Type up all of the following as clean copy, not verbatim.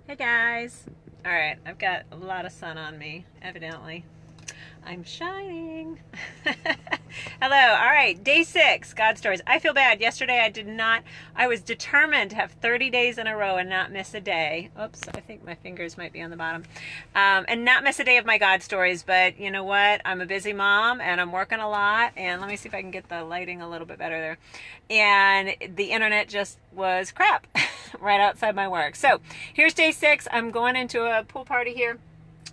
Hey guys. All right, I've got a lot of sun on me, evidently. I'm shining. Hello. All right, day 6, God stories. I feel bad. Yesterday I did not, I was determined to have 30 days in a row and not miss a day. Oops, I think my fingers might be on the bottom. And not miss a day of my God stories. But you know what? I'm a busy mom and I'm working a lot. And let me see if I can get the lighting a little bit better there. And the internet just was crap right outside my work. So here's day 6. I'm going into a pool party here.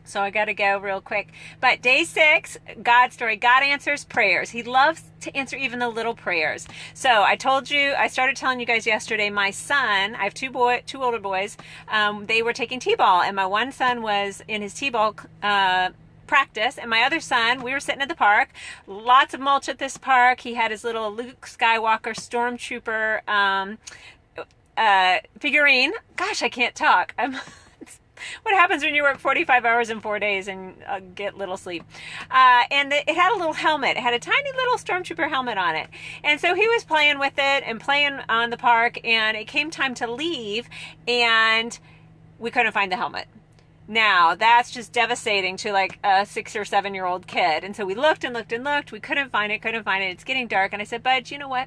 So I got to go real quick. But day 6, God story. God answers prayers. He loves to answer even the little prayers. So I started telling you guys yesterday, my son, I have two older boys, they were taking t-ball, and my one son was in his t-ball practice, and my other son, we were sitting at the park, lots of mulch at this park. He had his little Luke Skywalker Stormtrooper figurine. Gosh, I can't talk. What happens when you work 45 hours in 4 days and get little sleep? And it had a little helmet. It had a tiny little Stormtrooper helmet on it. And so he was playing with it and playing on the park, and it came time to leave, and we couldn't find the helmet. Now, that's just devastating to like a 6 or 7 year old kid. And so we looked and looked and looked. We couldn't find it. It's getting dark. And I said, Bud, you know what?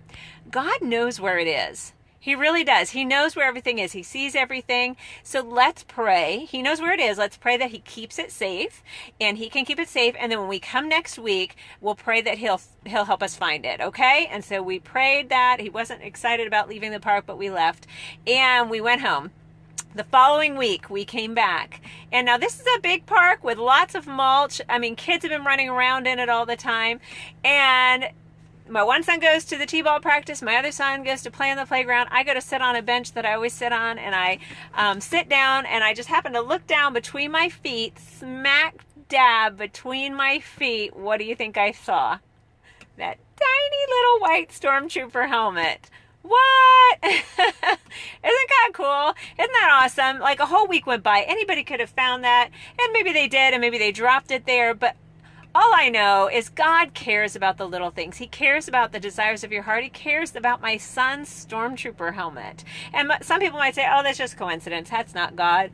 God knows where it is. He really does. He knows where everything is. He sees everything. So let's pray. He knows where it is. Let's pray that he keeps it safe, and he can keep it safe. And then when we come next week, we'll pray that he'll help us find it. Okay? And so we prayed that. He wasn't excited about leaving the park, but we left and we went home. The following week, we came back. And now this is a big park with lots of mulch. I mean, kids have been running around in it all the time. And my one son goes to the t-ball practice. My other son goes to play on the playground. I go to sit on a bench that I always sit on, and I sit down, and I just happen to look down between my feet, smack dab between my feet. What do you think I saw? That tiny little white Stormtrooper helmet. What? Isn't that cool? Isn't that awesome? Like a whole week went by. Anybody could have found that, and maybe they did, and maybe they dropped it there, but all I know is God cares about the little things. He cares about the desires of your heart. He cares about my son's Stormtrooper helmet. And some people might say, oh, that's just coincidence. That's not God.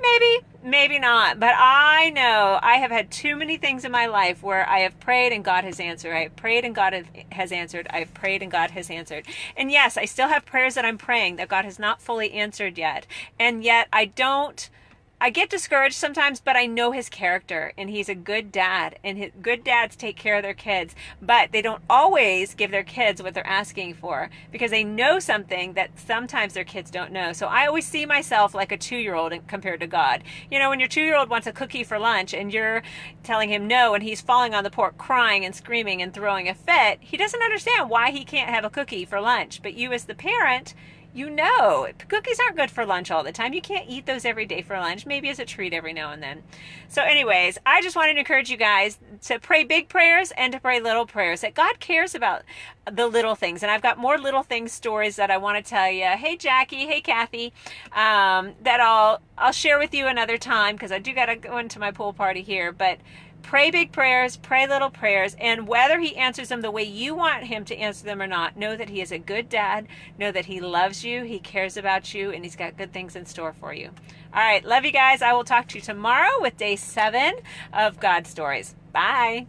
Maybe, maybe not. But I know I have had too many things in my life where I have prayed and God has answered. I have prayed and God has answered. I have prayed and God has answered. And yes, I still have prayers that I'm praying that God has not fully answered yet. And yet I get discouraged sometimes, but I know his character, and he's a good dad, and good dads take care of their kids, but they don't always give their kids what they're asking for because they know something that sometimes their kids don't know. So I always see myself like a 2-year-old compared to God. You know, when your 2-year-old wants a cookie for lunch and you're telling him no, and he's falling on the porch crying and screaming and throwing a fit, he doesn't understand why he can't have a cookie for lunch. But you as the parent, you know, cookies aren't good for lunch all the time. You can't eat those every day for lunch, maybe as a treat every now and then. So anyways, I just wanted to encourage you guys to pray big prayers and to pray little prayers, that God cares about the little things. And I've got more little things stories that I want to tell you. Hey, Jackie. Hey, Kathy. That I'll share with you another time because I do got to go into my pool party here. But pray big prayers, pray little prayers, and whether he answers them the way you want him to answer them or not, know that he is a good dad, know that he loves you, he cares about you, and he's got good things in store for you. All right, love you guys. I will talk to you tomorrow with day 7 of God Stories. Bye.